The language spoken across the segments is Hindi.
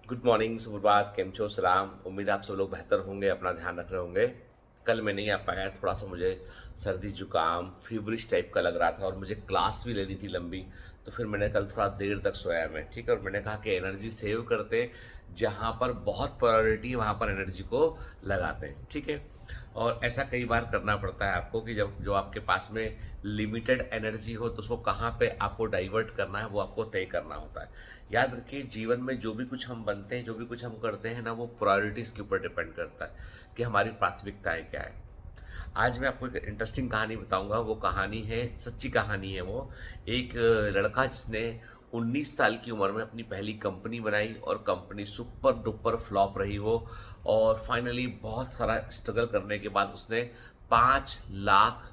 गुड मॉर्निंग, सुप्रभात, केम छो, सलाम। उम्मीद है आप सब लोग बेहतर होंगे, अपना ध्यान रख रहे होंगे। कल मैं नहीं आ पाया, थोड़ा सा मुझे सर्दी जुकाम फीवरिश टाइप का लग रहा था और मुझे क्लास भी लेनी थी लंबी। तो फिर मैंने कल थोड़ा देर तक सोया मैं, ठीक है। और मैंने कहा कि एनर्जी सेव करते हैं, जहाँ पर बहुत प्रायोरिटी वहाँ पर एनर्जी को लगाते हैं, ठीक है। और ऐसा कई बार करना पड़ता है आपको कि जब जो आपके पास में लिमिटेड एनर्जी हो तो उसको कहाँ पे आपको डाइवर्ट करना है वो आपको तय करना होता है। याद रखिए, जीवन में जो भी कुछ हम बनते हैं, जो भी कुछ हम करते हैं ना, वो प्रायोरिटीज़ के ऊपर डिपेंड करता है कि हमारी प्राथमिकताएं क्या है। आज मैं आपको एक इंटरेस्टिंग कहानी बताऊंगा। वो कहानी है, सच्ची कहानी है वो। एक लड़का जिसने 19 साल की उम्र में अपनी पहली कंपनी बनाई और कंपनी सुपर डुपर फ्लॉप रही वो। और फाइनली बहुत सारा स्ट्रगल करने के बाद उसने 5 लाख,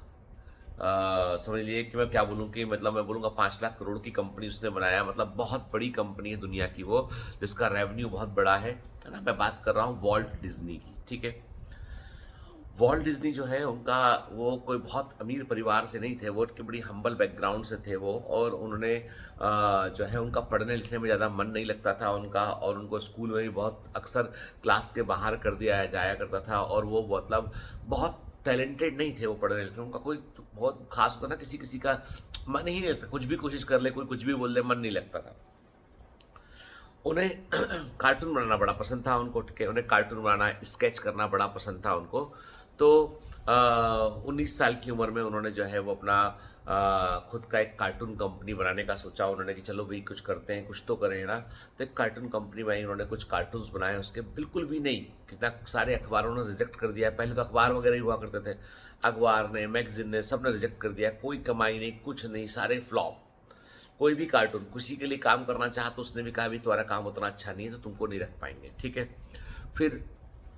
समझ लीजिए कि मैं क्या बोलूँ, कि मतलब मैं बोलूँगा 5 लाख करोड़ की कंपनी उसने बनाया। मतलब बहुत बड़ी कंपनी है दुनिया की वो, जिसका रेवेन्यू बहुत बड़ा है ना। मैं बात कर रहा हूँ वॉल्ट डिज्नी की, ठीक है। वॉल्ट डिज्नी जो है उनका, वो कोई बहुत अमीर परिवार से नहीं थे, वो एक बड़ी हम्बल बैकग्राउंड से थे वो। और उन्होंने जो है, उनका पढ़ने लिखने में ज़्यादा मन नहीं लगता था उनका, और उनको स्कूल में भी बहुत अक्सर क्लास के बाहर कर दिया जाया करता था। और वो मतलब बहुत टैलेंटेड नहीं थे वो पढ़ने लिखने में। उनका कोई बहुत खास होता ना, किसी किसी का मन ही नहीं लगता, कुछ भी कोशिश कर ले, कोई कुछ भी बोल दे, मन नहीं लगता था उन्हें। कार्टून बनाना बड़ा पसंद था उनको, ठीक है। उन्हें कार्टून बनाना, स्केच करना बड़ा पसंद था उनको। तो 19 साल की उम्र में उन्होंने जो है वो अपना खुद का एक कार्टून कंपनी बनाने का सोचा उन्होंने कि चलो भाई कुछ करते हैं, कुछ तो करें ना। तो एक कार्टून कंपनी बनाई उन्होंने, कुछ कार्टून्स बनाए उसके, बिल्कुल भी नहीं, कितना सारे अखबारों ने रिजेक्ट कर दिया। पहले तो अखबार वगैरह ही हुआ करते थे, अखबार ने, मैगजीन ने, सब ने रिजेक्ट कर दिया। कोई कमाई नहीं, कुछ नहीं, सारे फ्लॉप। कोई भी कार्टून किसी के लिए काम करना चाहा तो उसने भी कहा भी तुम्हारा काम उतना अच्छा नहीं है तो तुमको नहीं रख पाएंगे, ठीक है। फिर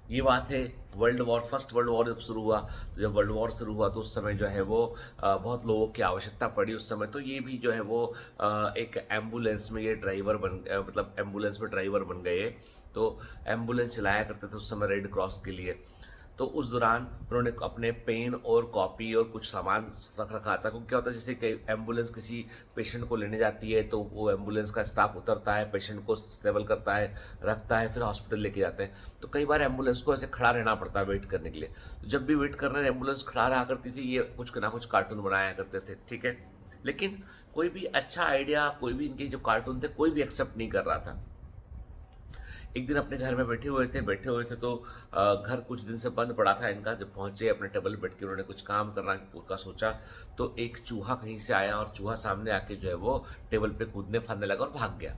ये बात है, फर्स्ट वर्ल्ड वॉर जब शुरू हुआ, तो जब वर्ल्ड वॉर शुरू हुआ तो उस समय जो है वो बहुत लोगों की आवश्यकता पड़ी उस समय। तो ये भी जो है वो एक एम्बुलेंस में ये ड्राइवर मतलब एम्बुलेंस में ड्राइवर बन गए। तो एम्बुलेंस चलाया करते थे उस समय रेड क्रॉस के लिए। तो उस दौरान उन्होंने अपने पेन और कॉपी और कुछ सामान रख रखा था, क्योंकि क्या होता है, जैसे कि एम्बुलेंस किसी पेशेंट को लेने जाती है तो वो एम्बुलेंस का स्टाफ उतरता है, पेशेंट को स्टेबल करता है, रखता है, फिर हॉस्पिटल लेके जाते हैं। तो कई बार एम्बुलेंस को ऐसे खड़ा रहना पड़ता है वेट करने के लिए। तो जब भी वेट करने एम्बुलेंस खड़ा रहा करती थी, ये कुछ ना कुछ कार्टून बनाया करते थे, ठीक है। लेकिन कोई भी अच्छा आइडिया, कोई भी इनके जो कार्टून थे, कोई भी एक्सेप्ट नहीं कर रहा था। एक दिन अपने घर में बैठे हुए थे तो घर कुछ दिन से बंद पड़ा था इनका। जब पहुंचे अपने टेबल बैठ के उन्होंने कुछ काम करना का सोचा, तो एक चूहा कहीं से आया और चूहा सामने आके जो है वो टेबल पे कूदने फांदने लगा और भाग गया।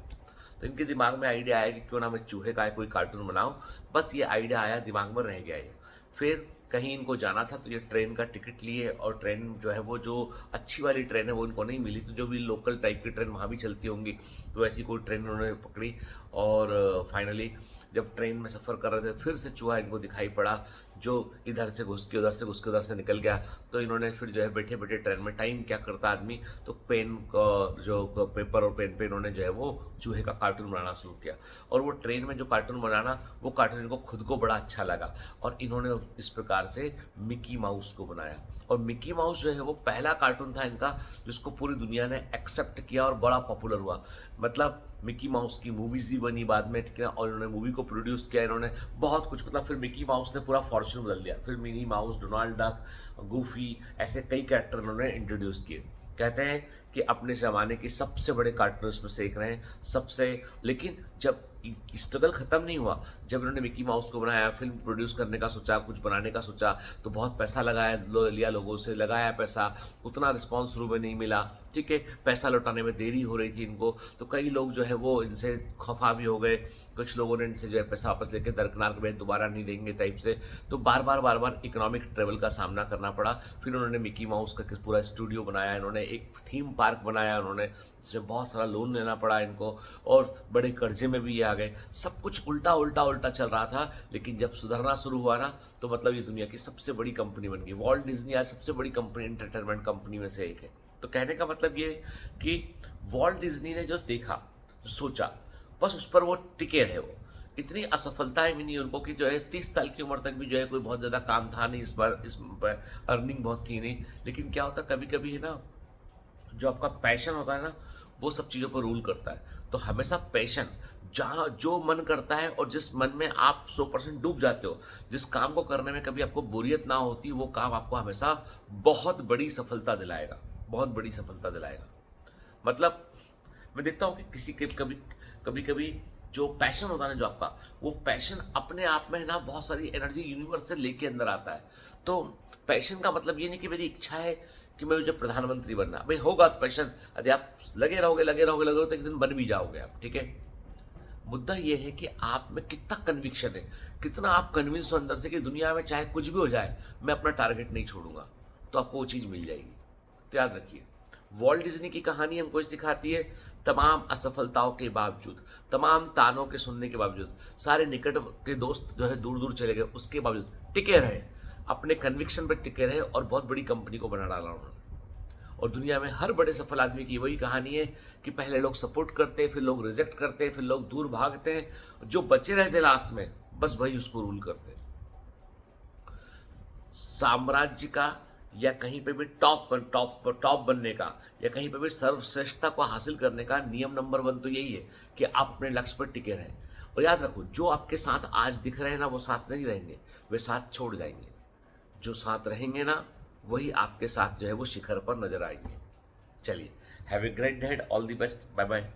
तो इनके दिमाग में आइडिया आया कि क्यों ना मैं चूहे का कोई कार्टून बनाऊं। बस ये आइडिया आया, दिमाग में रह गया ये। फिर कहीं इनको जाना था तो ये ट्रेन का टिकट लिए, और ट्रेन जो है वो जो अच्छी वाली ट्रेन है वो इनको नहीं मिली, तो जो भी लोकल टाइप की ट्रेन वहाँ भी चलती होंगी, तो ऐसी कोई ट्रेन उन्होंने पकड़ी। और फाइनली जब ट्रेन में सफ़र कर रहे थे, फिर से चूहा इनको दिखाई पड़ा, जो इधर से घुस के उधर से घुस के उधर से निकल गया। तो इन्होंने फिर जो है बैठे बैठे ट्रेन में, टाइम क्या करता आदमी, तो पेन का जो पेपर और पेन पे इन्होंने जो है वो चूहे का कार्टून बनाना शुरू किया। और वो ट्रेन में जो कार्टून बनाना, वो कार्टून इनको खुद को बड़ा अच्छा लगा, और इन्होंने इस प्रकार से मिकी माउस को बनाया। और मिकी माउस जो है वो पहला कार्टून था इनका जिसको पूरी दुनिया ने एक्सेप्ट किया और बड़ा पॉपुलर हुआ। मतलब मिकी माउस की मूवीज भी बनी बाद में, ठीक है, और इन्होंने मूवी को प्रोड्यूस किया इन्होंने, बहुत कुछ। मतलब फिर मिकी माउस ने पूरा फॉर्चून बदल दिया। फिर Minnie Mouse, Donald duck, Goofy, ऐसे कई कैरेक्टर इन्होंने इंट्रोड्यूस किए। कहते हैं कि अपने ज़माने के सबसे बड़े कार्टूनिस्ट में से एक रहे, सबसे। लेकिन जब स्ट्रगल ख़त्म नहीं हुआ, जब इन्होंने मिकी माउस को बनाया, फिल्म प्रोड्यूस करने का सोचा, कुछ बनाने का सोचा, तो बहुत पैसा लगाया, लिया लोगों से, लगाया पैसा, उतना रिस्पॉन्स शुरू में नहीं मिला, ठीक है। पैसा लौटाने में देरी हो रही थी इनको, तो कई लोग जो है वो इनसे खफा भी हो गए। कुछ लोगों ने इनसे जो है पैसा वापस लेके दरकिनार कर दिया, दोबारा नहीं देंगे टाइप से। तो बार बार इकोनॉमिक ट्रेवल का सामना करना पड़ा। फिर उन्होंने मिकी माउस का पूरा स्टूडियो बनाया, इन्होंने एक थीम पार्क बनाया उन्होंने, जिसमें बहुत सारा लोन लेना पड़ा इनको, और बड़े कर्जे में भी ये आ गए। सब कुछ उल्टा उल्टा उल्टा चल रहा था। लेकिन जब सुधरना शुरू हुआ ना, तो मतलब ये दुनिया की सबसे बड़ी कंपनी बन गई। वॉल्ट डिज्नी आज सबसे बड़ी कंपनी, एंटरटेनमेंट कंपनी में से एक है। तो कहने का मतलब ये कि वॉल्ट डिज्नी ने जो देखा, जो सोचा, बस उस पर वो टिके रहे। वो इतनी असफलताएं भी नहीं उनको कि जो है 30 साल की उम्र तक भी जो है कोई बहुत ज़्यादा काम था नहीं, इस बार इस अर्निंग बहुत थी नहीं। लेकिन क्या होता कभी कभी है ना, जो आपका पैशन होता है ना, वो सब चीज़ों पर रूल करता है। तो हमेशा पैशन, जहाँ जो मन करता है और जिस मन में आप 100% डूब जाते हो, जिस काम को करने में कभी आपको बोरियत ना होती, वो काम आपको हमेशा बहुत बड़ी सफलता दिलाएगा, बहुत बड़ी सफलता दिलाएगा। मतलब मैं देखता हूँ कि किसी के कभी-कभी जो पैशन होता है ना जो आपका, वो पैशन अपने आप में ना बहुत सारी एनर्जी यूनिवर्स से लेके अंदर आता है। तो पैशन का मतलब ये नहीं कि मेरी इच्छा है कि मैं मुझे प्रधानमंत्री बनना, भाई होगा तो पैशन, यदि आप लगे रहोगे तो एक दिन बन भी जाओगे आप, ठीक है? मुद्दा ये है कि आप में कितना कन्विक्शन है, कितना आप कन्विंस हो अंदर से कि दुनिया में चाहे कुछ भी हो जाए, मैं अपना टारगेट नहीं छोड़ूंगा, तो आपको वो चीज़ मिल जाएगी। तो याद रखिए, वॉल्ट डिज्नी की कहानी हमको ये सिखाती है, तमाम असफलताओं के बावजूद, तमाम तानों के सुनने के बावजूद, सारे निकट के दोस्त जो है दूर दूर चले गए, उसके बावजूद टिके रहे, अपने कन्विक्शन पर टिके रहे और बहुत बड़ी कंपनी को बना डाला उन्होंने। और दुनिया में हर बड़े सफल आदमी की वही कहानी है कि पहले लोग सपोर्ट करते, फिर लोग रिजेक्ट करते, फिर लोग दूर भागते हैं, जो बचे रहते लास्ट में बस वही उसको रूल करते हैं। साम्राज्य का या कहीं पे भी टॉप बनने का या कहीं पे भी सर्वश्रेष्ठता को हासिल करने का नियम नंबर 1 तो यही है कि आप अपने लक्ष्य पर टिके रहें। और याद रखो, जो आपके साथ आज दिख रहे हैं ना, वो साथ नहीं रहेंगे, वे साथ छोड़ जाएंगे। जो साथ रहेंगे ना, वही आपके साथ जो है वो शिखर पर नजर आएंगे। चलिए, have a great day, all the best, bye bye.